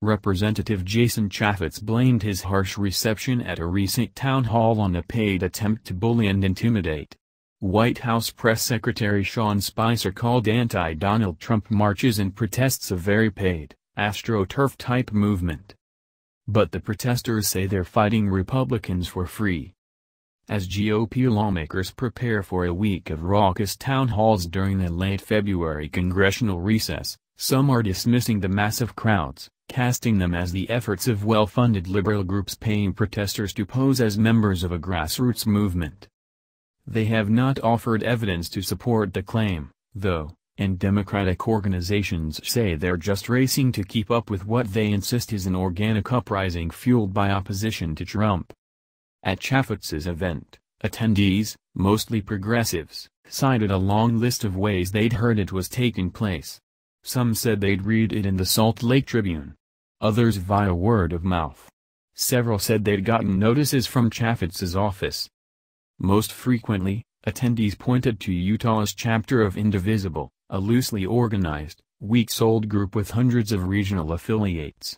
Representative Jason Chaffetz blamed his harsh reception at a recent town hall on a paid attempt to bully and intimidate. White House Press Secretary Sean Spicer called anti-Donald Trump marches and protests a very paid, AstroTurf-type movement. But the protesters say they're fighting Republicans for free. As GOP lawmakers prepare for a week of raucous town halls during the late February congressional recess, some are dismissing the massive crowds, casting them as the efforts of well-funded liberal groups paying protesters to pose as members of a grassroots movement. They have not offered evidence to support the claim, though, and Democratic organizations say they're just racing to keep up with what they insist is an organic uprising fueled by opposition to Trump. At Chaffetz's event, attendees, mostly progressives, cited a long list of ways they'd heard it was taking place. Some said they'd read it in the Salt Lake Tribune. Others via word of mouth. Several said they'd gotten notices from Chaffetz's office. Most frequently, attendees pointed to Utah's chapter of Indivisible, a loosely organized, weeks-old group with hundreds of regional affiliates.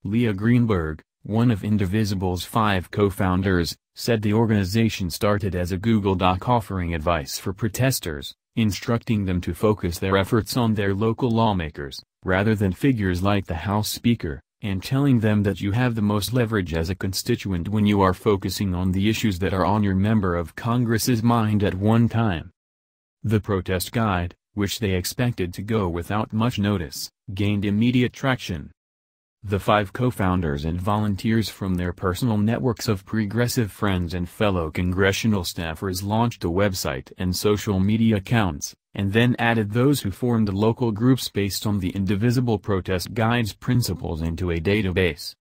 Leah Greenberg, one of Indivisible's 5 co-founders, said the organization started as a Google Doc offering advice for protesters, instructing them to focus their efforts on their local lawmakers, rather than figures like the House Speaker, and telling them that you have the most leverage as a constituent when you are focusing on the issues that are on your member of Congress's mind at one time. The protest guide, which they expected to go without much notice, gained immediate traction. The 5 co-founders and volunteers from their personal networks of progressive friends and fellow congressional staffers launched a website and social media accounts, and then added those who formed local groups based on the Indivisible Protest Guide's principles into a database.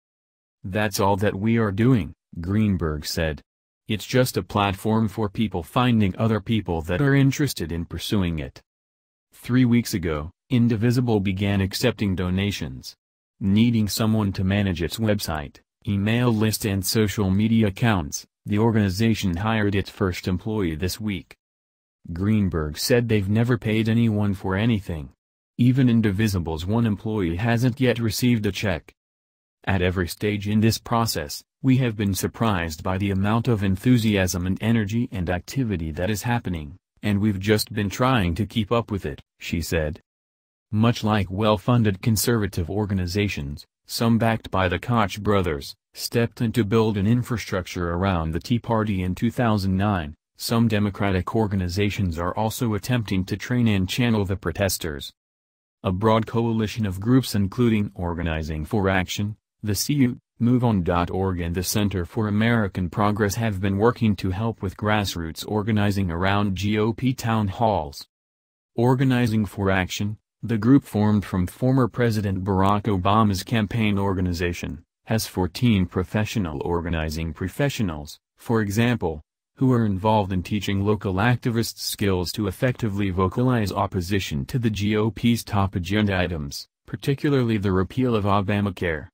That's all that we are doing, Greenberg said. It's just a platform for people finding other people that are interested in pursuing it. 3 weeks ago, Indivisible began accepting donations. Needing someone to manage its website, email list and social media accounts, the organization hired its first employee this week. Greenberg said they've never paid anyone for anything. Even Indivisible's one employee hasn't yet received a check. At every stage in this process, we have been surprised by the amount of enthusiasm and energy and activity that is happening, and we've just been trying to keep up with it, she said. Much like well-funded conservative organizations, some backed by the Koch brothers, stepped in to build an infrastructure around the Tea Party in 2009, some Democratic organizations are also attempting to train and channel the protesters. A broad coalition of groups including Organizing for Action, the CU, MoveOn.org and the Center for American Progress have been working to help with grassroots organizing around GOP town halls. Organizing for Action, the group formed from former President Barack Obama's campaign organization, has 14 professional organizing professionals, for example, who are involved in teaching local activists skills to effectively vocalize opposition to the GOP's top agenda items, particularly the repeal of Obamacare.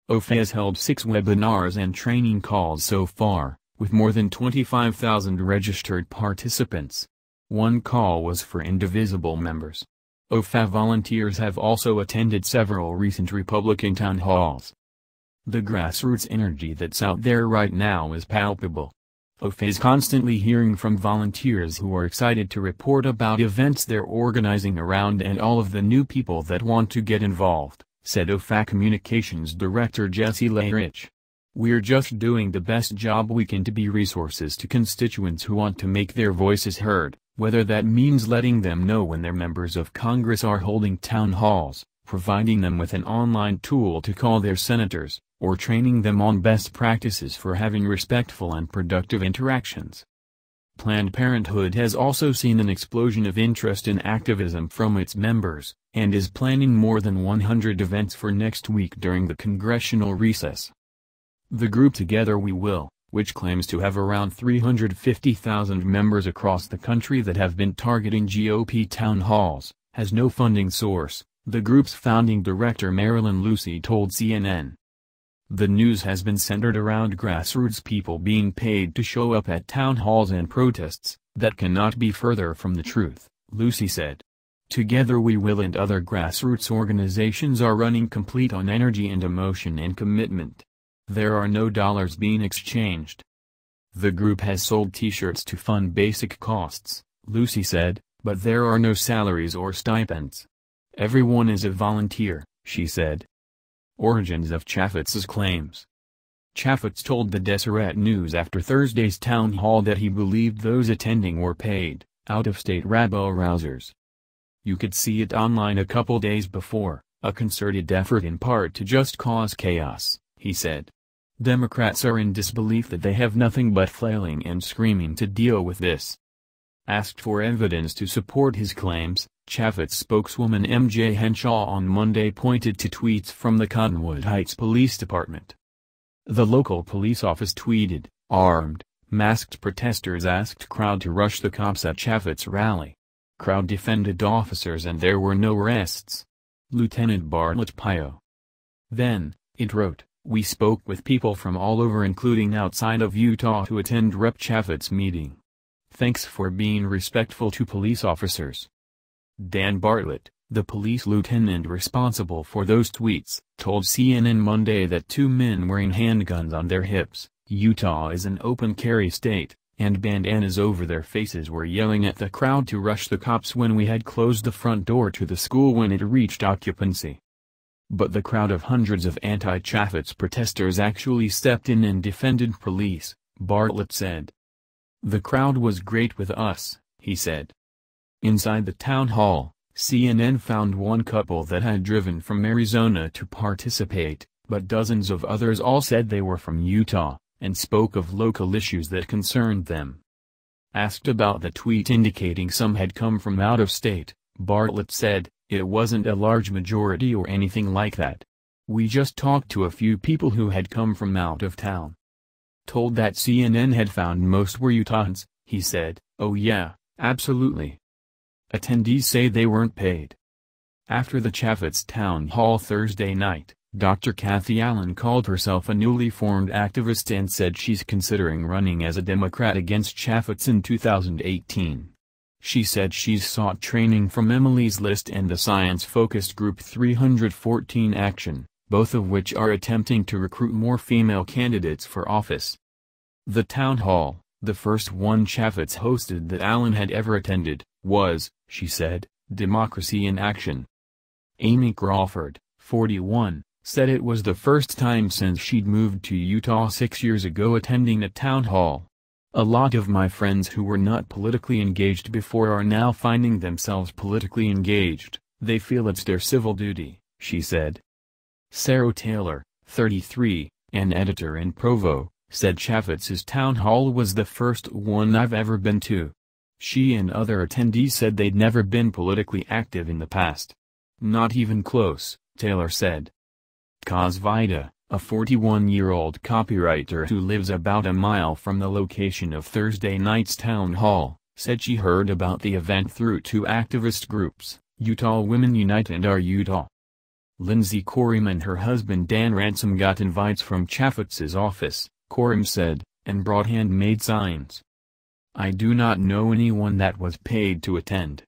OFA has held 6 webinars and training calls so far, with more than 25,000 registered participants. One call was for Indivisible members. OFA volunteers have also attended several recent Republican town halls. The grassroots energy that's out there right now is palpable. OFA is constantly hearing from volunteers who are excited to report about events they're organizing around and all of the new people that want to get involved, said OFA Communications Director Jesse Layrich. We're just doing the best job we can to be resources to constituents who want to make their voices heard, whether that means letting them know when their members of Congress are holding town halls, providing them with an online tool to call their senators, or training them on best practices for having respectful and productive interactions. Planned Parenthood has also seen an explosion of interest in activism from its members, and is planning more than 100 events for next week during the congressional recess. The group Together We Will, which claims to have around 350,000 members across the country that have been targeting GOP town halls, has no funding source, the group's founding director Marilyn Lucy told CNN. The news has been centered around grassroots people being paid to show up at town halls and protests. That cannot be further from the truth, Lucy said. Together We Will and other grassroots organizations are running complete on energy and emotion and commitment. There are no dollars being exchanged. The group has sold t-shirts to fund basic costs, Lucy said, but there are no salaries or stipends. Everyone is a volunteer, she said. Origins of Chaffetz's claims. Chaffetz told the Deseret News after Thursday's town hall that he believed those attending were paid, out-of-state rabble-rousers. You could see it online a couple days before, a concerted effort in part to just cause chaos, he said. Democrats are in disbelief that they have nothing but flailing and screaming to deal with this. Asked for evidence to support his claims, Chaffetz spokeswoman M.J. Henshaw on Monday pointed to tweets from the Cottonwood Heights Police Department. The local police office tweeted, "Armed, masked protesters asked crowd to rush the cops at Chaffetz rally. Crowd defended officers and there were no arrests." Lieutenant Bartlett Pio. Then, it wrote, "We spoke with people from all over including outside of Utah to attend Rep. Chaffetz meeting. Thanks for being respectful to police officers." Dan Bartlett, the police lieutenant responsible for those tweets, told CNN Monday that two men wearing handguns on their hips, Utah is an open carry state, and bandanas over their faces were yelling at the crowd to rush the cops when we had closed the front door to the school when it reached occupancy. But the crowd of hundreds of anti-Chaffetz protesters actually stepped in and defended police, Bartlett said. "The crowd was great with us," he said. Inside the town hall, CNN found one couple that had driven from Arizona to participate, but dozens of others all said they were from Utah, and spoke of local issues that concerned them. Asked about the tweet indicating some had come from out of state, Bartlett said, "It wasn't a large majority or anything like that. We just talked to a few people who had come from out of town." Told that CNN had found most were Utahns, he said, "Oh yeah, absolutely." Attendees say they weren't paid. After the Chaffetz town hall Thursday night, Dr. Kathy Allen called herself a newly formed activist and said she's considering running as a Democrat against Chaffetz in 2018. She said she's sought training from Emily's List and the science-focused group 314 Action, both of which are attempting to recruit more female candidates for office. The town hall, the first one Chaffetz hosted that Allen had ever attended, was, she said, Democracy in Action. Amy Crawford, 41, said it was the first time since she'd moved to Utah 6 years ago attending a town hall. "A lot of my friends who were not politically engaged before are now finding themselves politically engaged. They feel it's their civil duty," she said. Sarah Taylor, 33, an editor in Provo, said Chaffetz's town hall was the first one I've ever been to. She and other attendees said they'd never been politically active in the past. "Not even close," Taylor said. Kaz Vida, a 41-year-old copywriter who lives about a mile from the location of Thursday night's town hall, said she heard about the event through two activist groups, Utah Women Unite and Our Utah. Lindsay Coram and her husband Dan Ransom got invites from Chaffetz's office, Coram said, and brought handmade signs. "I do not know anyone that was paid to attend.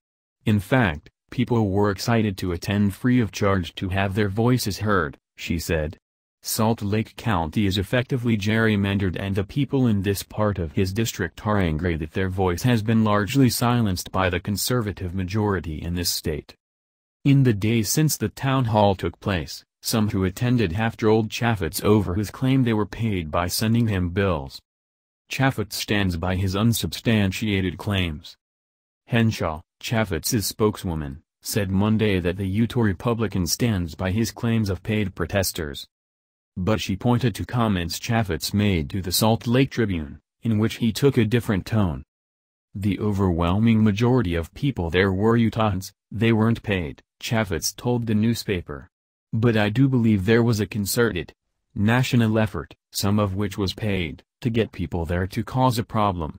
In fact, people were excited to attend free of charge to have their voices heard," she said. Salt Lake County is effectively gerrymandered and the people in this part of his district are angry that their voice has been largely silenced by the conservative majority in this state. In the days since the town hall took place, some who attended have trolled Chaffetz over his claim they were paid by sending him bills. Chaffetz stands by his unsubstantiated claims. Henshaw, Chaffetz's spokeswoman, said Monday that the Utah Republican stands by his claims of paid protesters. But she pointed to comments Chaffetz made to the Salt Lake Tribune, in which he took a different tone. "The overwhelming majority of people there were Utahns, they weren't paid," Chaffetz told the newspaper. "But I do believe there was a concerted, national effort, some of which was paid, to get people there to cause a problem."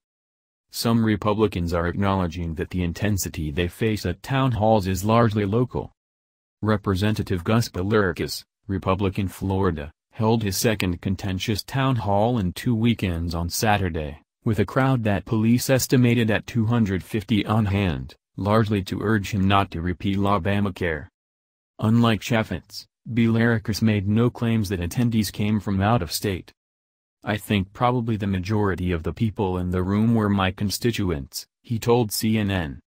Some Republicans are acknowledging that the intensity they face at town halls is largely local. Representative Gus Baliricus, Republican Florida, held his second contentious town hall in 2 weekends on Saturday, with a crowd that police estimated at 250 on hand, largely to urge him not to repeal Obamacare. Unlike Chaffetz, Bilaricus made no claims that attendees came from out of state. "I think probably the majority of the people in the room were my constituents," he told CNN.